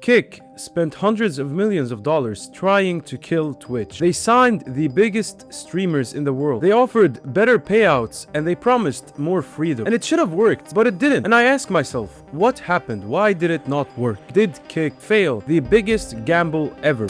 Kick spent hundreds of millions of dollars trying to kill Twitch. They signed the biggest streamers in the world. They offered better payouts and they promised more freedom. And it should have worked, but it didn't. And I ask myself, what happened? Why did it not work? Did Kick fail? The biggest gamble ever.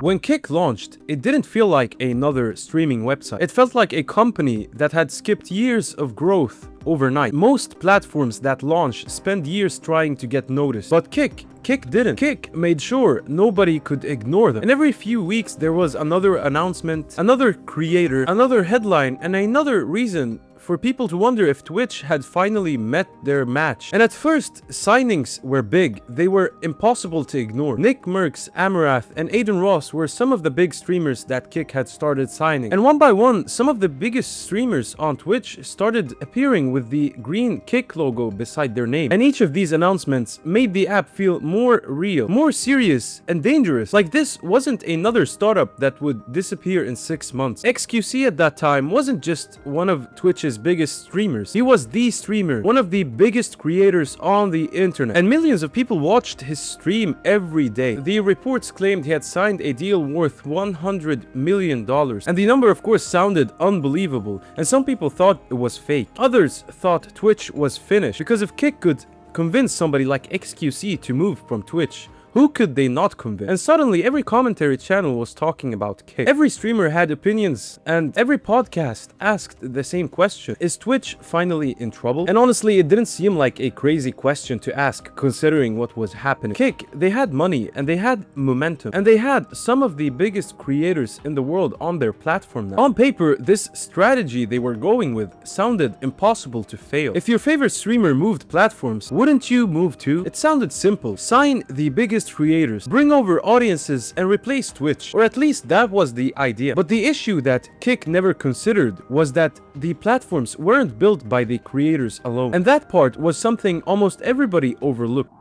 When Kick launched, it didn't feel like another streaming website. It felt like a company that had skipped years of growth overnight. Most platforms that launch spend years trying to get noticed. But Kick didn't. Kick made sure nobody could ignore them. And every few weeks there was another announcement, another creator, another headline, and another reason for people to wonder if Twitch had finally met their match. And at first, signings were big. They were impossible to ignore. Nick Merckx, Amarath, and Aiden Ross were some of the big streamers that Kick had started signing. And one by one, some of the biggest streamers on Twitch started appearing with the green Kick logo beside their name. And each of these announcements made the app feel more real, more serious, and dangerous. Like this wasn't another startup that would disappear in 6 months. XQC at that time wasn't just one of Twitch's biggest streamers. He was the streamer, one of the biggest creators on the internet, and millions of people watched his stream every day. The reports claimed he had signed a deal worth $100 million, and the number of course sounded unbelievable, and some people thought it was fake. Others thought Twitch was finished, because if Kick could convince somebody like XQC to move from Twitch, who could they not convince? And suddenly every commentary channel was talking about Kick. Every streamer had opinions and every podcast asked the same question. Is Twitch finally in trouble? And honestly, it didn't seem like a crazy question to ask considering what was happening. Kick, they had money and they had momentum and they had some of the biggest creators in the world on their platform now. On paper, this strategy they were going with sounded impossible to fail. If your favorite streamer moved platforms, wouldn't you move too? It sounded simple. Sign the biggest creators, bring over audiences, and replace Twitch. Or at least that was the idea. But the issue that Kick never considered was that the platforms weren't built by the creators alone. And that part was something almost everybody overlooked.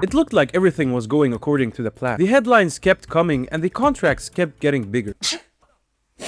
It looked like everything was going according to the plan. The headlines kept coming and the contracts kept getting bigger.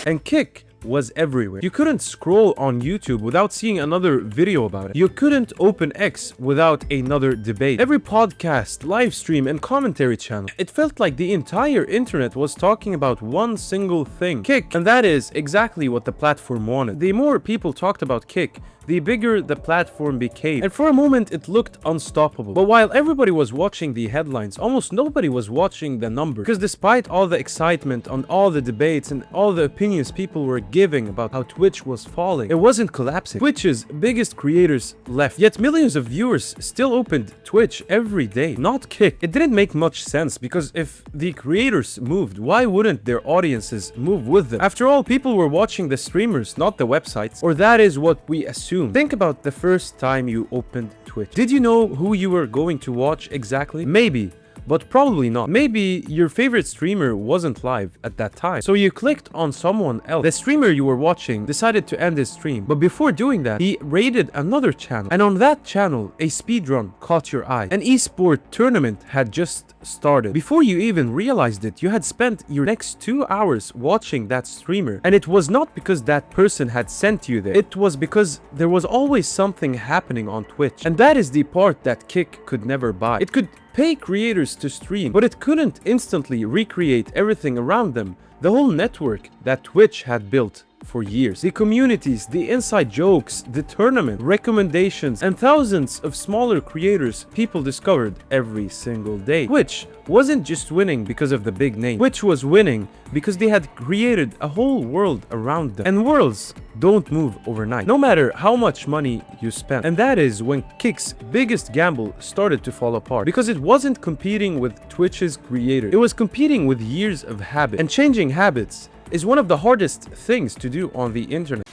And Kick was everywhere. You couldn't scroll on YouTube without seeing another video about it. You couldn't open X without another debate. Every podcast, live stream, and commentary channel. It felt like the entire internet was talking about one single thing, Kick. And that is exactly what the platform wanted. The more people talked about Kick, the bigger the platform became. And for a moment, it looked unstoppable. But while everybody was watching the headlines, almost nobody was watching the numbers. Because despite all the excitement on all the debates and all the opinions people were giving about how Twitch was falling, it wasn't collapsing. Twitch's biggest creators left. Yet millions of viewers still opened Twitch every day, not Kick. It didn't make much sense because if the creators moved, why wouldn't their audiences move with them? After all, people were watching the streamers, not the websites. Or that is what we assume. Think about the first time you opened Twitch. Did you know who you were going to watch exactly? Maybe, but probably not. Maybe your favorite streamer wasn't live at that time, so you clicked on someone else. The streamer you were watching decided to end his stream, but before doing that, he raided another channel, and on that channel, a speedrun caught your eye. An esport tournament had just started. Before you even realized it, you had spent your next 2 hours watching that streamer, and it was not because that person had sent you there. It was because there was always something happening on Twitch, and that is the part that Kick could never buy. It could pay creators to stream, but it couldn't instantly recreate everything around them. The whole network that Twitch had built for years. The communities, the inside jokes, the tournament, recommendations, and thousands of smaller creators people discovered every single day. Twitch wasn't just winning because of the big name. Twitch was winning because they had created a whole world around them. And worlds don't move overnight, no matter how much money you spend. And that is when Kick's biggest gamble started to fall apart, because it wasn't competing with Twitch's creators. It was competing with years of habit. And changing habits is one of the hardest things to do on the internet.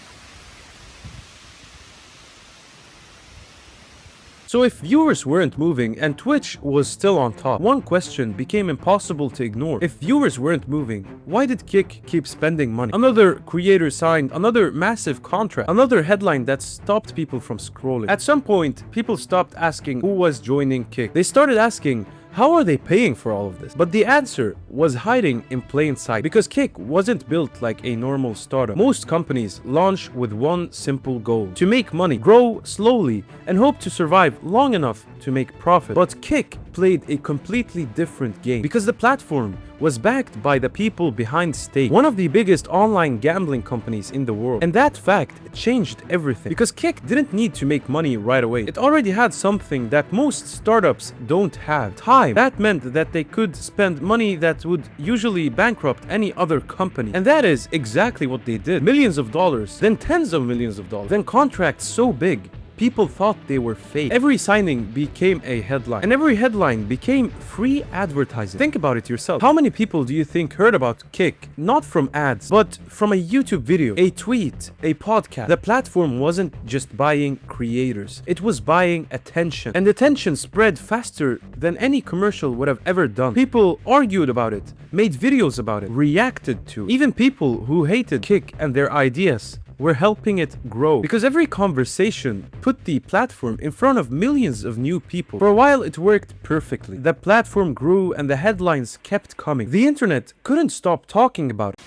So if viewers weren't moving and Twitch was still on top, one question became impossible to ignore. If viewers weren't moving, why did Kick keep spending money? Another creator signed another massive contract, another headline that stopped people from scrolling. At some point, people stopped asking who was joining Kick. They started asking, How are they paying for all of this? But the answer was hiding in plain sight, because Kick wasn't built like a normal startup. Most companies launch with one simple goal: to make money, grow slowly, and hope to survive long enough to make profit. But Kick played a completely different game, because the platform was backed by the people behind Stake, one of the biggest online gambling companies in the world. And that fact changed everything, because Kick didn't need to make money right away. It already had something that most startups don't have: time. That meant that they could spend money that would usually bankrupt any other company. And that is exactly what they did. Millions of dollars, then tens of millions of dollars, then contracts so big people thought they were fake. Every signing became a headline, and every headline became free advertising. Think about it yourself. How many people do you think heard about Kick not from ads, but from a YouTube video, a tweet, a podcast? The platform wasn't just buying creators, it was buying attention. And attention spread faster than any commercial would have ever done. People argued about it, made videos about it, reacted to it. Even people who hated Kick and their ideas were helping it grow, because every conversation put the platform in front of millions of new people. For a while it worked perfectly. The platform grew and the headlines kept coming. The internet couldn't stop talking about it.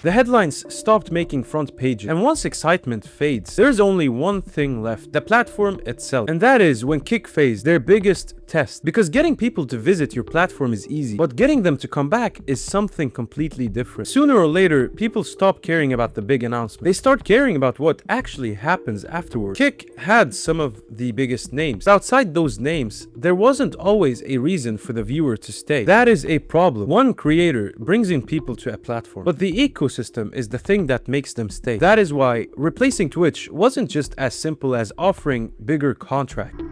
The headlines stopped making front pages, and once excitement fades, there's only one thing left: the platform itself. And that is when Kick faced their biggest test, because getting people to visit your platform is easy, but getting them to come back is something completely different. Sooner or later, people stop caring about the big announcement. They start caring about what actually happens afterward. Kick had some of the biggest names. Outside those names, there wasn't always a reason for the viewer to stay. That is a problem. One creator brings in people to a platform, but the ecosystem is the thing that makes them stay. That is why replacing Twitch wasn't just as simple as offering bigger contracts.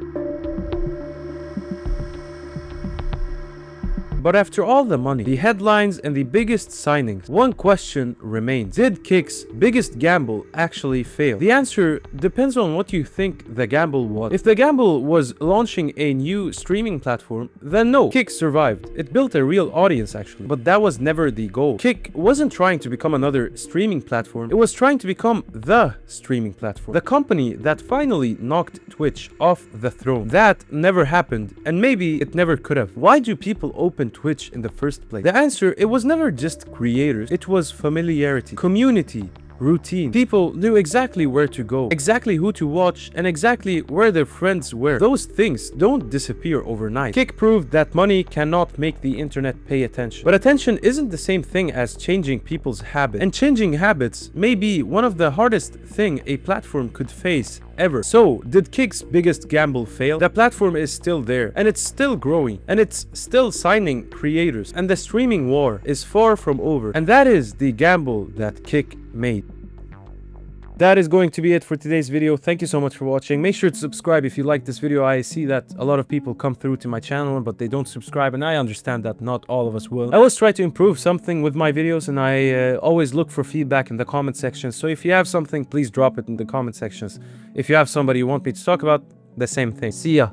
But after all the money, the headlines, and the biggest signings, one question remains: did Kick's biggest gamble actually fail? The answer depends on what you think the gamble was. If the gamble was launching a new streaming platform, then no, Kick survived. It built a real audience actually, but that was never the goal. Kick wasn't trying to become another streaming platform, it was trying to become the streaming platform. The company that finally knocked Twitch off the throne. That never happened, and maybe it never could have. Why do people open Twitch in the first place? The answer: it was never just creators, it was familiarity, community, routine. People knew exactly where to go, exactly who to watch, and exactly where their friends were. Those things don't disappear overnight. Kick proved that money cannot make the internet pay attention. But attention isn't the same thing as changing people's habits. And changing habits may be one of the hardest thing a platform could face ever. So, did Kick's biggest gamble fail? The platform is still there, and it's still growing, and it's still signing creators, and the streaming war is far from over. And that is the gamble that Kick made. That is going to be it for today's video. Thank you so much for watching. Make sure to subscribe if you like this video. I see that a lot of people come through to my channel, but they don't subscribe, and I understand that not all of us will. I always try to improve something with my videos, and I always look for feedback in the comment section. So if you have something, please drop it in the comment sections. If you have somebody you want me to talk about, the same thing. See ya.